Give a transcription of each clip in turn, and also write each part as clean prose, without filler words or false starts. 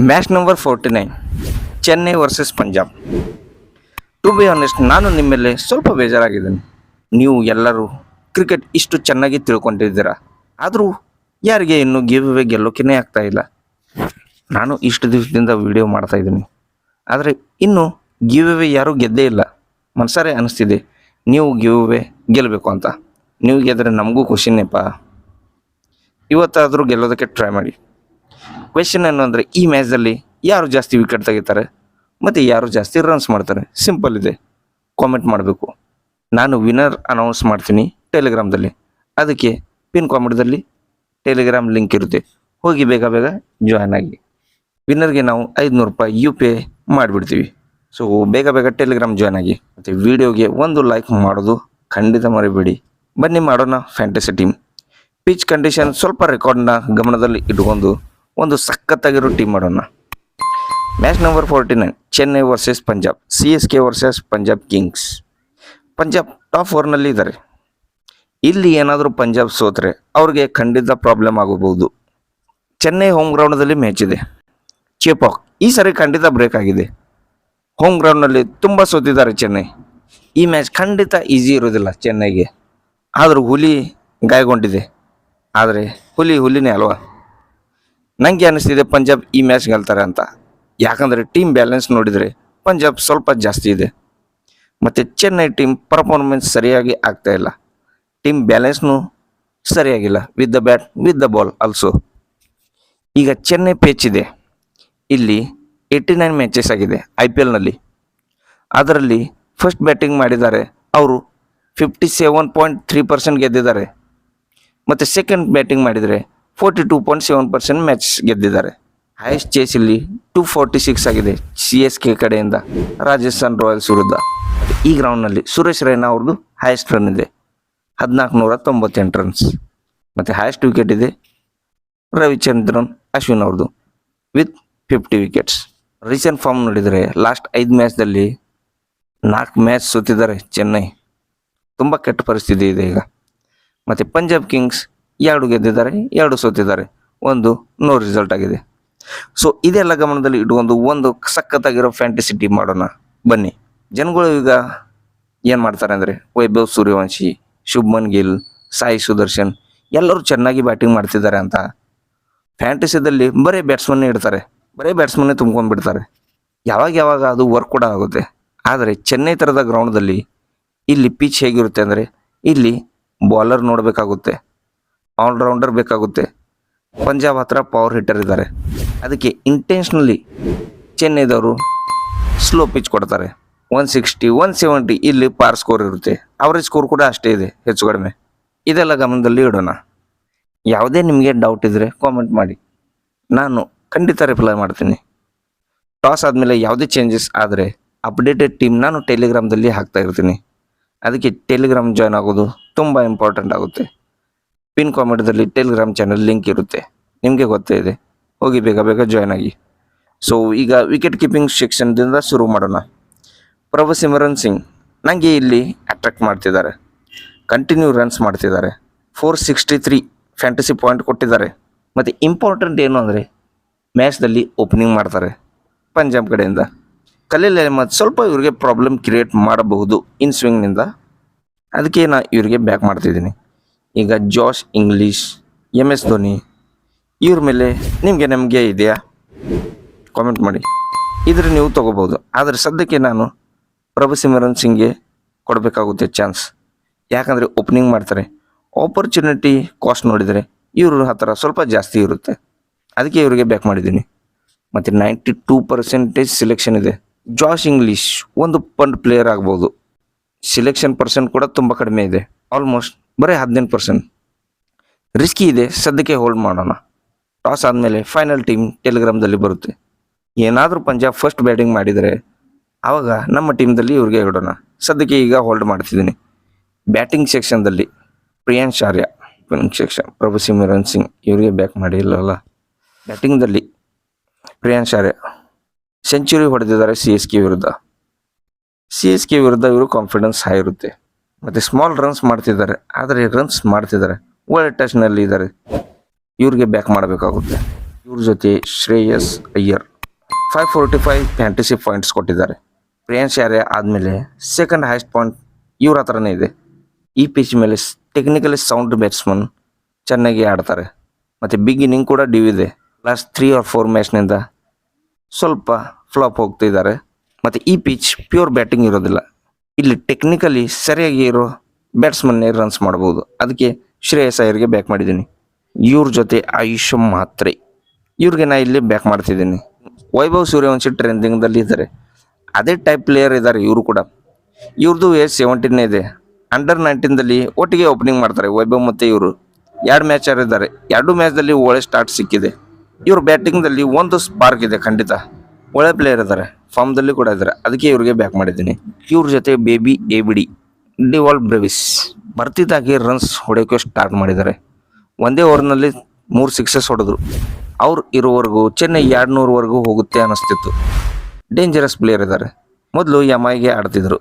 Match number 49 Chennai versus Punjab. To be honest, ನಾನು ನಿಮ್ಮ ಮೇಲೆ ಸ್ವಲ್ಪ ಬೇಜಾರಾಗಿದ್ದೀನಿ. ನೀವು ಎಲ್ಲರೂ ಕ್ರಿಕೆಟ್ ಇಷ್ಟು ಚೆನ್ನಾಗಿ ತಿಳ್ಕೊಂಡಿದ್ದೀರಾ, ಆದರೂ ಯಾರಿಗೆ ಇನ್ನೂ ಗಿವ್ ಅವೇ ಗೆಲ್ಲೋಕೆ ಆಗ್ತಾ ಇಲ್ಲ. ನಾನು ಇಷ್ಟು ದಿವಸದಿಂದ ವಿಡಿಯೋ ಮಾಡ್ತಾ ಇದ್ದೀನಿ, ಆದರೆ ಇನ್ನೂ ಗಿವ್ ಅವೇ ಯಾರೂ ಗೆದ್ದೇ ಇಲ್ಲ. ಮನಸಾರೆ ಅನ್ನಿಸ್ತಿದೆ ನೀವು ಗಿವ್ ಅವೇ ಗೆಲ್ಲಬೇಕು ಅಂತ. ನೀವು ಗೆದ್ದರೆ ನಮಗೂ ಖುಷಿನೇಪ್ಪ. ಇವತ್ತಾದರೂ ಗೆಲ್ಲೋದಕ್ಕೆ ಟ್ರೈ ಮಾಡಿ. ಕ್ವೆಶನ್ ಏನು ಅಂದರೆ, ಈ ಮ್ಯಾಚಲ್ಲಿ ಯಾರು ಜಾಸ್ತಿ ವಿಕೆಟ್ ತೆಗಿತಾರೆ ಮತ್ತು ಯಾರು ಜಾಸ್ತಿ ರನ್ಸ್ ಮಾಡ್ತಾರೆ? ಸಿಂಪಲ್ ಇದೆ, ಕಾಮೆಂಟ್ ಮಾಡಬೇಕು. ನಾನು ವಿನ್ನರ್ ಅನೌನ್ಸ್ ಮಾಡ್ತೀನಿ ಟೆಲಿಗ್ರಾಮ್ದಲ್ಲಿ. ಅದಕ್ಕೆ ಪಿನ್ ಕಾಮೆಂಟ್ದಲ್ಲಿ ಟೆಲಿಗ್ರಾಮ್ ಲಿಂಕ್ ಇರುತ್ತೆ, ಹೋಗಿ ಬೇಗ ಬೇಗ ಜಾಯ್ನ್ ಆಗಿ. ವಿನ್ನರ್ಗೆ ನಾವು 500 ರೂಪಾಯಿ UPI ಮಾಡಿಬಿಡ್ತೀವಿ. ಸೊ ಬೇಗ ಬೇಗ ಟೆಲಿಗ್ರಾಮ್ ಜಾಯ್ನ್ ಆಗಿ. ಮತ್ತು ವಿಡಿಯೋಗೆ ಒಂದು ಲೈಕ್ ಮಾಡೋದು ಖಂಡಿತ ಮರಿಬೇಡಿ. ಬನ್ನಿ ಮಾಡೋಣ ಫ್ಯಾಂಟಸಿ ಟೀಮ್. ಪಿಚ್ ಕಂಡೀಷನ್ ಸ್ವಲ್ಪ ರೆಕಾರ್ಡ್ನ ಗಮನದಲ್ಲಿ ಇಟ್ಕೊಂಡು ಒಂದು ಸಖತ್ತಾಗಿರೋ ಟೀಮ್ ಮಾಡೋಣ. Match number 49 Chennai versus Punjab. CSK versus Punjab kings. Punjab top 4ನಲ್ಲಿ ಇದ್ದಾರೆ. ಇಲ್ಲಿ ಏನಾದರೂ ಪಂಜಾಬ್ ಸೋತ್ರೆ ಅವ್ರಿಗೆ ಖಂಡಿತ ಪ್ರಾಬ್ಲಮ್ ಆಗಬಹುದು. ಚೆನ್ನೈ ಹೋಮ್ ಗ್ರೌಂಡ್ನಲ್ಲಿ ಮ್ಯಾಚ್ ಇದೆ. ಚೇಪಾಕ್ ಈ ಸರಿ ಖಂಡಿತ ಬ್ರೇಕ್ ಆಗಿದೆ. ಹೋಮ್ ಗ್ರೌಂಡ್ನಲ್ಲಿ ತುಂಬ ಸೋತಿದ್ದಾರೆ ಚೆನ್ನೈ. ಈ ಮ್ಯಾಚ್ ಖಂಡಿತ ಈಸಿ ಇರೋದಿಲ್ಲ ಚೆನ್ನೈಗೆ. ಆದರೂ ಹುಲಿ ಗಾಯಗೊಂಡಿದೆ. ಆದರೆ ಹುಲಿನೇ ಅಲ್ವಾ. ನನಗೆ ಅನ್ನಿಸ್ತಿದೆ ಪಂಜಾಬ್ ಈ ಮ್ಯಾಚ್ ಗೆಲ್ತಾರೆ ಅಂತ. ಯಾಕಂದರೆ ಟೀಮ್ ಬ್ಯಾಲೆನ್ಸ್ ನೋಡಿದರೆ ಪಂಜಾಬ್ ಸ್ವಲ್ಪ ಜಾಸ್ತಿ ಇದೆ, ಮತ್ತು ಚೆನ್ನೈ ಟೀಮ್ ಪರ್ಫಾರ್ಮೆನ್ಸ್ ಸರಿಯಾಗಿ ಆಗ್ತಾ ಇಲ್ಲ. ಟೀಮ್ ಬ್ಯಾಲೆನ್ಸ್ನೂ ಸರಿಯಾಗಿಲ್ಲ, with the bat with the ball also. ಈಗ ಚೆನ್ನೈ ಪೇಚ್ ಇದೆ. ಇಲ್ಲಿ 89 ಮ್ಯಾಚಸ್ ಆಗಿದೆ IPLನಲ್ಲಿ. ಅದರಲ್ಲಿ ಫಸ್ಟ್ ಬ್ಯಾಟಿಂಗ್ ಮಾಡಿದ್ದಾರೆ, ಅವರು 57.3% ಗೆದ್ದಿದ್ದಾರೆ. ಮತ್ತು ಸೆಕೆಂಡ್ ಬ್ಯಾಟಿಂಗ್ ಮಾಡಿದರೆ 42.7% ಮ್ಯಾಚ್ ಗೆದ್ದಿದ್ದಾರೆ. ಹೈಯೆಸ್ಟ್ ಚೇಸ್ ಇಲ್ಲಿ 246 ಆಗಿದೆ CSK ಕಡೆಯಿಂದ ರಾಜಸ್ಥಾನ್ ರಾಯಲ್ಸ್ ವಿರುದ್ಧ. ಈ ಗ್ರೌಂಡ್ನಲ್ಲಿ ಸುರೇಶ್ ರೈನಾ ಅವ್ರದ್ದು ಹೈಯೆಸ್ಟ್ ರನ್ ಇದೆ, 1498 ರನ್ಸ್. ಮತ್ತು ಹೈಯೆಸ್ಟ್ ವಿಕೆಟ್ ಇದೆ ರವಿಚಂದ್ರನ್ ಅಶ್ವಿನ್ ಅವ್ರದ್ದು ವಿತ್ 50 ವಿಕೆಟ್ಸ್. ರೀಸೆಂಟ್ ಫಾರ್ಮ್ ನೋಡಿದರೆ ಲಾಸ್ಟ್ 5 ಮ್ಯಾಚ್ದಲ್ಲಿ 4 ಮ್ಯಾಚ್ ಸೋತಿದ್ದಾರೆ ಚೆನ್ನೈ. ತುಂಬ ಕೆಟ್ಟ ಪರಿಸ್ಥಿತಿ ಇದೆ ಈಗ. ಮತ್ತು ಪಂಜಾಬ್ ಕಿಂಗ್ಸ್ 2 ಗೆದ್ದಿದ್ದಾರೆ, 2 ಸೋತಿದ್ದಾರೆ, 1 ನೋ ರಿಸಲ್ಟ್ ಆಗಿದೆ. ಸೊ ಇದೆಲ್ಲ ಗಮನದಲ್ಲಿ ಇಟ್ಕೊಂಡು ಒಂದು ಸಖತ್ತಾಗಿರೋ ಫ್ಯಾಂಟಸಿ ಟೀಮ್ ಮಾಡೋಣ ಬನ್ನಿ. ಜನಗಳು ಈಗ ಏನು ಮಾಡ್ತಾರೆ ಅಂದರೆ, ವೈಭವ್ ಸೂರ್ಯವಂಶಿ, ಶುಭ್ಮನ್ ಗಿಲ್, ಸಾಯಿ ಸುದರ್ಶನ್ ಎಲ್ಲರೂ ಚೆನ್ನಾಗಿ ಬ್ಯಾಟಿಂಗ್ ಮಾಡ್ತಿದ್ದಾರೆ ಅಂತ ಫ್ಯಾಂಟಸಿದಲ್ಲಿ ಬರೀ ಬ್ಯಾಟ್ಸ್ಮನ್ನೇ ಇಡ್ತಾರೆ, ಬರೀ ಬ್ಯಾಟ್ಸ್ಮನ್ನೇ ತುಂಬ್ಕೊಂಡ್ಬಿಡ್ತಾರೆ. ಯಾವಾಗ ಅದು ವರ್ಕ್ ಕೂಡ ಆಗುತ್ತೆ. ಆದರೆ ಚೆನ್ನೈ ಥರದ ಗ್ರೌಂಡ್ದಲ್ಲಿ ಇಲ್ಲಿ ಪಿಚ್ ಹೇಗಿರುತ್ತೆ ಅಂದರೆ, ಇಲ್ಲಿ ಬಾಲರ್ ನೋಡಬೇಕಾಗುತ್ತೆ, ಆಲ್ರೌಂಡರ್ ಬೇಕಾಗುತ್ತೆ. ಪಂಜಾಬ್ ಹತ್ರ ಪವರ್ ಹಿಟ್ಟರ್ ಇದ್ದಾರೆ. ಅದಕ್ಕೆ ಇಂಟೆನ್ಷನಲಿ ಚೆನ್ನೈದವರು ಸ್ಲೋ ಪಿಚ್ ಕೊಡ್ತಾರೆ. 160 170 ಇಲ್ಲಿ ಪಾರ್ ಸ್ಕೋರ್ ಇರುತ್ತೆ. ಅವರೇಜ್ ಸ್ಕೋರ್ ಕೂಡ ಅಷ್ಟೇ ಇದೆ, ಹೆಚ್ಚು ಕಡಿಮೆ. ಇದೆಲ್ಲ ಗಮನದಲ್ಲಿ ಇಡೋಣ. ಯಾವುದೇ ನಿಮಗೆ ಡೌಟ್ ಇದ್ದರೆ ಕಾಮೆಂಟ್ ಮಾಡಿ, ನಾನು ಖಂಡಿತ ರಿಪ್ಲೈ ಮಾಡ್ತೀನಿ. ಟಾಸ್ ಆದಮೇಲೆ ಯಾವುದೇ ಚೇಂಜಸ್ ಆದರೆ ಅಪ್ಡೇಟೆಡ್ ಟೀಮ್ ನಾನು ಟೆಲಿಗ್ರಾಮ್ದಲ್ಲಿ ಹಾಕ್ತಾ ಇರ್ತೀನಿ. ಅದಕ್ಕೆ ಟೆಲಿಗ್ರಾಮ್ ಜಾಯ್ನ್ ಆಗೋದು ತುಂಬ ಇಂಪಾರ್ಟೆಂಟ್ ಆಗುತ್ತೆ. ಪಿನ್ ಕಾಮೆಂಟ್ದಲ್ಲಿ ಟೆಲಿಗ್ರಾಮ್ ಚಾನಲ್ ಲಿಂಕ್ ಇರುತ್ತೆ, ನಿಮಗೆ ಗೊತ್ತೇ ಇದೆ, ಹೋಗಿ ಬೇಗ ಬೇಗ ಜಾಯ್ನ್ ಆಗಿ. ಸೊ ಈಗ ವಿಕೆಟ್ ಕೀಪಿಂಗ್ ಸೆಕ್ಷನ್ದಿಂದ ಶುರು ಮಾಡೋಣ. ಪ್ರಭು ಸಿಮರನ್ ಸಿಂಗ್ ನನಗೆ ಇಲ್ಲಿ ಅಟ್ರಾಕ್ಟ್ ಮಾಡ್ತಿದ್ದಾರೆ. ಕಂಟಿನ್ಯೂ ರನ್ಸ್ ಮಾಡ್ತಿದ್ದಾರೆ, 463 ಫ್ಯಾಂಟಸಿ ಪಾಯಿಂಟ್ ಕೊಟ್ಟಿದ್ದಾರೆ. ಮತ್ತು ಇಂಪಾರ್ಟೆಂಟ್ ಏನು ಅಂದರೆ, ಮ್ಯಾಚ್ದಲ್ಲಿ ಓಪನಿಂಗ್ ಮಾಡ್ತಾರೆ ಪಂಜಾಬ್ ಕಡೆಯಿಂದ. ಖಲೀಲ್ ಅಹ್ಮದ್ ಸ್ವಲ್ಪ ಇವರಿಗೆ ಪ್ರಾಬ್ಲಮ್ ಕ್ರಿಯೇಟ್ ಮಾಡಬಹುದು ಇನ್ ಸ್ವಿಂಗ್ನಿಂದ, ಅದಕ್ಕೆ ನಾನು ಇವರಿಗೆ ಬ್ಯಾಕ್ ಮಾಡ್ತಿದ್ದೀನಿ. ಈಗ ಜಾಶ್ ಇಂಗ್ಲೀಷ್, MS ಧೋನಿ ಇವ್ರ ಮೇಲೆ ನಮಗೆ ಇದೆಯಾ? ಕಾಮೆಂಟ್ ಮಾಡಿ, ಇದ್ರೆ ನೀವು ತೊಗೋಬೋದು. ಆದರೆ ಸದ್ಯಕ್ಕೆ ನಾನು ಪ್ರಭು ಸಿಮರನ್ ಸಿಂಗ್ಗೆ ಕೊಡಬೇಕಾಗುತ್ತೆ ಚಾನ್ಸ್. ಯಾಕಂದರೆ ಓಪನಿಂಗ್ ಮಾಡ್ತಾರೆ, ಆಪರ್ಚುನಿಟಿ ಕಾಸ್ಟ್ ನೋಡಿದರೆ ಇವ್ರ ಹತ್ರ ಸ್ವಲ್ಪ ಜಾಸ್ತಿ ಇರುತ್ತೆ, ಅದಕ್ಕೆ ಇವರಿಗೆ ಬ್ಯಾಕ್ ಮಾಡಿದ್ದೀನಿ. ಮತ್ತು 92% ಸಿಲೆಕ್ಷನ್ ಇದೆ. ಜಾಶ್ ಇಂಗ್ಲೀಷ್ ಒಂದು ಪಂಡ್ ಪ್ಲೇಯರ್ ಆಗ್ಬೋದು, ಸಿಲೆಕ್ಷನ್ ಪರ್ಸೆಂಟ್ ಕೂಡ ತುಂಬ ಕಡಿಮೆ ಇದೆ, ಆಲ್ಮೋಸ್ಟ್ ಬರೀ 18%. ರಿಸ್ಕಿ ಇದೆ, ಸದ್ಯಕ್ಕೆ ಹೋಲ್ಡ್ ಮಾಡೋಣ. ಟಾಸ್ ಆದಮೇಲೆ ಫೈನಲ್ ಟೀಮ್ ಟೆಲಿಗ್ರಾಮ್ದಲ್ಲಿ ಬರುತ್ತೆ. ಏನಾದರೂ ಪಂಜಾಬ್ ಫಸ್ಟ್ ಬ್ಯಾಟಿಂಗ್ ಮಾಡಿದರೆ ಆವಾಗ ನಮ್ಮ ಟೀಮ್ದಲ್ಲಿ ಇವ್ರಿಗೆ ಇಡೋಣ. ಸದ್ಯಕ್ಕೆ ಈಗ ಹೋಲ್ಡ್ ಮಾಡ್ತಿದ್ದೀನಿ. ಬ್ಯಾಟಿಂಗ್ ಸೆಕ್ಷನ್ದಲ್ಲಿ ಪ್ರಿಯಾಂಶ್ ಆರ್ಯ, ಬ್ಯಾಟಿಂಗ್ ಸೆಕ್ಷನ್ ಪ್ರಭು ಸಿಮರನ್ ಸಿಂಗ್ ಇವರಿಗೆ ಬ್ಯಾಕ್ ಮಾಡಿಲ್ಲಲ್ಲ. ಬ್ಯಾಟಿಂಗ್ದಲ್ಲಿ ಪ್ರಿಯಾಂಶ್ ಆರ್ಯ ಸೆಂಚುರಿ ಹೊಡೆದಿದ್ದಾರೆ CSK ವಿರುದ್ಧ ಇವರು ಕಾನ್ಫಿಡೆನ್ಸ್ ಹೈ ಇರುತ್ತೆ. ಮತ್ತು ಸ್ಮಾಲ್ ರನ್ಸ್ ಮಾಡ್ತಿದ್ದಾರೆ, ಆದರೆ ರನ್ಸ್ ಮಾಡ್ತಿದ್ದಾರೆ, ಒಳ್ಳೆ ಟಚ್ನಲ್ಲಿ ಇದ್ದಾರೆ. ಇವ್ರಿಗೆ ಬ್ಯಾಕ್ ಮಾಡಬೇಕಾಗುತ್ತೆ. ಇವ್ರ ಜೊತೆ ಶ್ರೇಯಸ್ ಅಯ್ಯರ್ 545 ಫ್ಯಾಂಟಸಿ ಪಾಯಿಂಟ್ಸ್ ಕೊಟ್ಟಿದ್ದಾರೆ. ಪ್ರಿಯಾಂಶ್ ಯಾರೆ ಆದಮೇಲೆ ಸೆಕೆಂಡ್ ಹೈಯೆಸ್ಟ್ ಪಾಯಿಂಟ್ ಇವ್ರ ಹತ್ರನೇ ಇದೆ. ಈ ಪಿಚ್ ಮೇಲೆ ಟೆಕ್ನಿಕಲಿ ಸೌಂಡ್ ಬ್ಯಾಟ್ಸ್ಮನ್ ಚೆನ್ನಾಗಿ ಆಡ್ತಾರೆ ಮತ್ತು ಬಿಗ್ ಇನ್ನಿಂಗ್ ಕೂಡ ಡ್ಯೂ ಇದೆ. ಲಾಸ್ಟ್ 3 or 4 ಮ್ಯಾಚ್ನಿಂದ ಸ್ವಲ್ಪ ಫ್ಲಾಪ್ ಹೋಗ್ತಿದ್ದಾರೆ ಮತ್ತು ಈ ಪಿಚ್ ಪ್ಯೂರ್ ಬ್ಯಾಟಿಂಗ್ ಇರೋದಿಲ್ಲ. ಇಲ್ಲಿ ಟೆಕ್ನಿಕಲಿ ಸರಿಯಾಗಿ ಇರೋ ಬ್ಯಾಟ್ಸ್ಮನ್ನೇ ರನ್ಸ್ ಮಾಡ್ಬೋದು. ಅದಕ್ಕೆ ಶ್ರೇಯಸ್ ಅಯ್ಯರ್ಗೆ ಬ್ಯಾಕ್ ಮಾಡಿದ್ದೀನಿ. ಇವ್ರ ಜೊತೆ ಆಯುಷ್ ಮಾತ್ರೆ ಇವ್ರಿಗೆ ನಾ ಇಲ್ಲಿ ಬ್ಯಾಕ್ ಮಾಡ್ತಿದ್ದೀನಿ. ವೈಭವ್ ಸೂರ್ಯವಂಶಿ ಟ್ರೆಂಡಿಂಗ್ದಲ್ಲಿ ಇದ್ದಾರೆ. ಅದೇ ಟೈಪ್ ಪ್ಲೇಯರ್ ಇದ್ದಾರೆ ಇವರು ಕೂಡ. ಇವ್ರದ್ದು ಏಜ್ 17 ಇದೆ. ಅಂಡರ್ 19ದಲ್ಲಿ ಒಟ್ಟಿಗೆ ಓಪನಿಂಗ್ ಮಾಡ್ತಾರೆ ವೈಭವ್ ಮತ್ತು ಇವರು. 2 ಮ್ಯಾಚ್ ಆಡಿದ್ದಾರೆ. 2 ಮ್ಯಾಚ್ದಲ್ಲಿ ಒಳ್ಳೆ ಸ್ಟಾರ್ಟ್ ಸಿಕ್ಕಿದೆ. ಇವ್ರ ಬ್ಯಾಟಿಂಗ್ದಲ್ಲಿ ಒಂದು ಸ್ಪಾರ್ಕ್ ಇದೆ ಖಂಡಿತ. ಒಳ್ಳೆ ಪ್ಲೇಯರ್ ಇದ್ದಾರೆ, ಫಾರ್ಮ್ದಲ್ಲಿ ಕೂಡ ಇದ್ದಾರೆ. ಅದಕ್ಕೆ ಇವ್ರಿಗೆ ಬ್ಯಾಕ್ ಮಾಡಿದ್ದೀನಿ. ಇವ್ರ ಜೊತೆ ಬೇಬಿ ಎಬಿಡಿ ಡಿವಾಲ್ ಬ್ರೆವಿಸ್ ಬರ್ತಿದ್ದಾಗೆ ರನ್ಸ್ ಹೊಡೆಯೋಕೆ ಸ್ಟಾರ್ಟ್ ಮಾಡಿದ್ದಾರೆ. ಒಂದೇ ಓವರ್ನಲ್ಲಿ 3 ಸಿಕ್ಸಸ್ ಹೊಡೆದ್ರು. ಅವ್ರು ಇರೋವರೆಗೂ ಚೆನ್ನೈ 200ವರೆಗೂ ಹೋಗುತ್ತೆ ಅನ್ನಿಸ್ತಿತ್ತು. ಡೇಂಜರಸ್ ಪ್ಲೇಯರ್ ಇದ್ದಾರೆ. ಮೊದಲು ಯಮೈಗೆ ಆಡ್ತಿದ್ರು.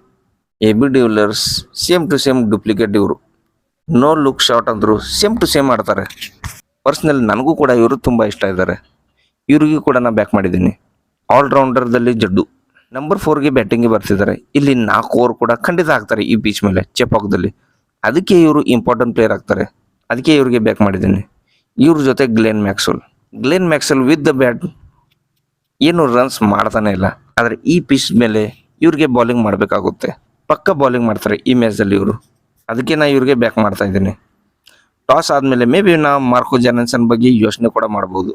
AB de Villiers same to same duplicate ಇವರು. ನೋ ಲುಕ್ ಶಾಟ್ ಅಂದರು ಸೇಮ್ ಟು ಸೇಮ್ ಆಡ್ತಾರೆ. ಪರ್ಸ್ನಲಿ ನನಗೂ ಕೂಡ ಇವರು ತುಂಬ ಇಷ್ಟ ಇದ್ದಾರೆ. ಇವ್ರಿಗೂ ಕೂಡ ನಾನು ಬ್ಯಾಕ್ ಮಾಡಿದ್ದೀನಿ. ಆಲ್ರೌಂಡರ್ದಲ್ಲಿ ಜಡ್ಡು. ನಂಬರ್ 4ಗೆ ಬ್ಯಾಟಿಂಗ್ಗೆ ಬರ್ತಿದ್ದಾರೆ. ಇಲ್ಲಿ 4 ಓವರ್ ಕೂಡ ಖಂಡಿತ ಆಗ್ತಾರೆ ಈ ಪಿಚ್ ಮೇಲೆ ಚೆಪಾಕ್ದಲ್ಲಿ. ಅದಕ್ಕೆ ಇವರು ಇಂಪಾರ್ಟೆಂಟ್ ಪ್ಲೇಯರ್ ಆಗ್ತಾರೆ. ಅದಕ್ಕೆ ಇವ್ರಿಗೆ ಬ್ಯಾಕ್ ಮಾಡಿದ್ದೀನಿ. ಇವ್ರ ಜೊತೆ Glenn Maxwell with the bat ಏನು ರನ್ಸ್ ಮಾಡ್ತಾನೆ ಇಲ್ಲ. ಆದರೆ ಈ ಪಿಚ್ ಮೇಲೆ ಇವ್ರಿಗೆ ಬೌಲಿಂಗ್ ಮಾಡಬೇಕಾಗುತ್ತೆ. ಪಕ್ಕ ಬೌಲಿಂಗ್ ಮಾಡ್ತಾರೆ ಈ ಮ್ಯಾಚಲ್ಲಿ ಇವರು. ಅದಕ್ಕೆ ನಾನು ಇವ್ರಿಗೆ ಬ್ಯಾಕ್ ಮಾಡ್ತಾ ಇದ್ದೀನಿ. ಟಾಸ್ ಆದಮೇಲೆ ಮೇ ಬಿ ನಾ ಮಾರ್ಕೋ ಜಾನ್ಸನ್ ಬಗ್ಗೆ ಯೋಚನೆ ಕೂಡ ಮಾಡ್ಬೋದು.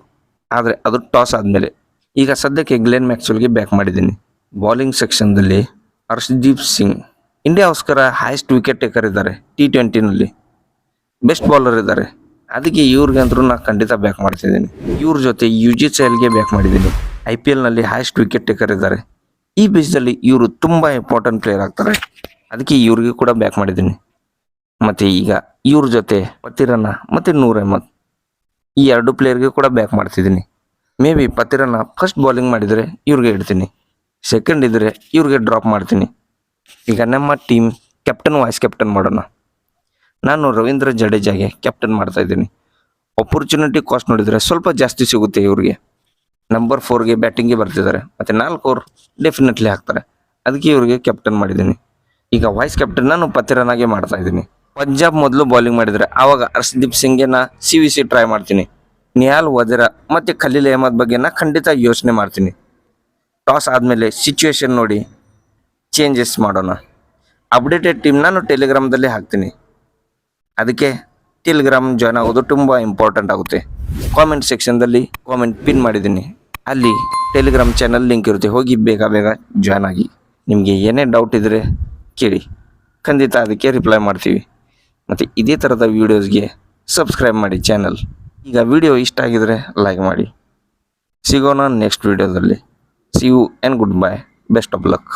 ಆದರೆ ಅದು ಟಾಸ್ ಆದಮೇಲೆ. ಈಗ ಸದ್ಯಕ್ಕೆ ಗ್ಲೆನ್ ಮ್ಯಾಕ್ಸ್ವೆಲ್ಗೆ ಬ್ಯಾಕ್ ಮಾಡಿದ್ದೀನಿ. ಬೌಲಿಂಗ್ ಸೆಕ್ಷನ್ದಲ್ಲಿ ಹರ್ಷದೀಪ್ ಸಿಂಗ್ ಇಂಡಿಯಾಗೋಸ್ಕರ ಹೈಯೆಸ್ಟ್ ವಿಕೆಟ್ ಟೇಕರ್ ಇದ್ದಾರೆ. T20ನಲ್ಲಿ ಬೆಸ್ಟ್ ಬೌಲರ್ ಇದ್ದಾರೆ. ಅದಕ್ಕೆ ಇವ್ರಿಗೆ ಅಂದ್ರೂ ನಾನು ಖಂಡಿತ ಬ್ಯಾಕ್ ಮಾಡ್ತಿದ್ದೀನಿ. ಇವ್ರ ಜೊತೆ UJCLಗೆ ಬ್ಯಾಕ್ ಮಾಡಿದ್ದೀನಿ. IPLನಲ್ಲಿ ಹೈಯೆಸ್ಟ್ ವಿಕೆಟ್ ಟೇಕರ್ ಇದ್ದಾರೆ. ಈ ಪಿಚ್ದಲ್ಲಿ ಇವರು ತುಂಬ ಇಂಪಾರ್ಟೆಂಟ್ ಪ್ಲೇಯರ್ ಆಗ್ತಾರೆ. ಅದಕ್ಕೆ ಇವ್ರಿಗೆ ಕೂಡ ಬ್ಯಾಕ್ ಮಾಡಿದ್ದೀನಿ. ಮತ್ತು ಈಗ ಇವ್ರ ಜೊತೆ ಪತಿರನ್ನ ಮತ್ತು ನೂರ್ ಅಹ್ಮದ್ ಈ 2 ಪ್ಲೇಯರ್ಗೆ ಕೂಡ ಬ್ಯಾಕ್ ಮಾಡ್ತಿದ್ದೀನಿ. ಮೇ ಬಿ ಪತಿರನ್ನ ಫಸ್ಟ್ ಬೌಲಿಂಗ್ ಮಾಡಿದರೆ ಇವ್ರಿಗೆ ಇಡ್ತೀನಿ, ಸೆಕೆಂಡ್ ಇದ್ದರೆ ಇವ್ರಿಗೆ ಡ್ರಾಪ್ ಮಾಡ್ತೀನಿ. ಈಗ ನಮ್ಮ ಟೀಮ್ ಕ್ಯಾಪ್ಟನ್ ವೈಸ್ ಕ್ಯಾಪ್ಟನ್ ಮಾಡೋಣ. ನಾನು ರವೀಂದ್ರ ಜಡೇಜಾಗೆ ಕ್ಯಾಪ್ಟನ್ ಮಾಡ್ತಾ ಇದ್ದೀನಿ. ಆಪರ್ಚುನಿಟಿ ಕಾಸ್ಟ್ ನೋಡಿದರೆ ಸ್ವಲ್ಪ ಜಾಸ್ತಿ ಸಿಗುತ್ತೆ ಇವ್ರಿಗೆ. ನಂಬರ್ 4ಗೆ ಬ್ಯಾಟಿಂಗ್ಗೆ ಬರ್ತಿದ್ದಾರೆ ಮತ್ತು 4 ಓವರ್ ಡೆಫಿನೆಟ್ಲಿ ಹಾಕ್ತಾರೆ. ಅದಕ್ಕೆ ಇವ್ರಿಗೆ ಕ್ಯಾಪ್ಟನ್ ಮಾಡಿದ್ದೀನಿ. ಈಗ ವೈಸ್ ಕ್ಯಾಪ್ಟನ್ ನಾನು ಪತಿರನಾಗೆ ಮಾಡ್ತಾ ಇದ್ದೀನಿ. ಪಂಜಾಬ್ ಮೊದಲು ಬೌಲಿಂಗ್ ಮಾಡಿದರೆ ಆವಾಗ ಹರ್ಷದೀಪ್ ಸಿಂಗ್ಗೆ ನಾ CVC ಟ್ರೈ ಮಾಡ್ತೀನಿ. ನಿಹಾಲ್ ವದೇರಾ ಮತ್ತು ಖಲೀಲ್ ಅಹ್ಮದ್ ಬಗ್ಗೆ ನಾ ಖಂಡಿತ ಯೋಚನೆ ಮಾಡ್ತೀನಿ. ಟಾಸ್ ಆದಮೇಲೆ ಸಿಚುವೇಶನ್ ನೋಡಿ ಚೇಂಜಸ್ ಮಾಡೋಣ. ಅಪ್ಡೇಟೆಡ್ ಟೀಮ್ ನಾನು ಟೆಲಿಗ್ರಾಮ್ದಲ್ಲಿ ಹಾಕ್ತೀನಿ. ಅದಕ್ಕೆ ಟೆಲಿಗ್ರಾಮ್ ಜಾಯ್ನ್ ಆಗೋದು ತುಂಬ ಇಂಪಾರ್ಟೆಂಟ್ ಆಗುತ್ತೆ. ಕಾಮೆಂಟ್ ಸೆಕ್ಷನ್ದಲ್ಲಿ ಕಾಮೆಂಟ್ ಪಿನ್ ಮಾಡಿದ್ದೀನಿ. ಅಲ್ಲಿ ಟೆಲಿಗ್ರಾಮ್ ಚಾನಲ್ ಲಿಂಕ್ ಇರುತ್ತೆ, ಹೋಗಿ ಬೇಗ ಜಾಯ್ನ್ ಆಗಿ. ನಿಮಗೆ ಏನೇ ಡೌಟ್ ಇದ್ದರೆ ಕೇಳಿ, ಖಂಡಿತ ಅದಕ್ಕೆ ರಿಪ್ಲೈ ಮಾಡ್ತೀವಿ. ಮತ್ತು ಇದೇ ಥರದ ವೀಡಿಯೋಸ್ಗೆ ಸಬ್ಸ್ಕ್ರೈಬ್ ಮಾಡಿ ಚಾನಲ್. ಈಗ ವಿಡಿಯೋ ಇಷ್ಟ ಆಗಿದರೆ ಲೈಕ್ ಮಾಡಿ. ಸಿಗೋಣ ನೆಕ್ಸ್ಟ್ ವೀಡಿಯೋದಲ್ಲಿ. See you and goodbye. Best of luck.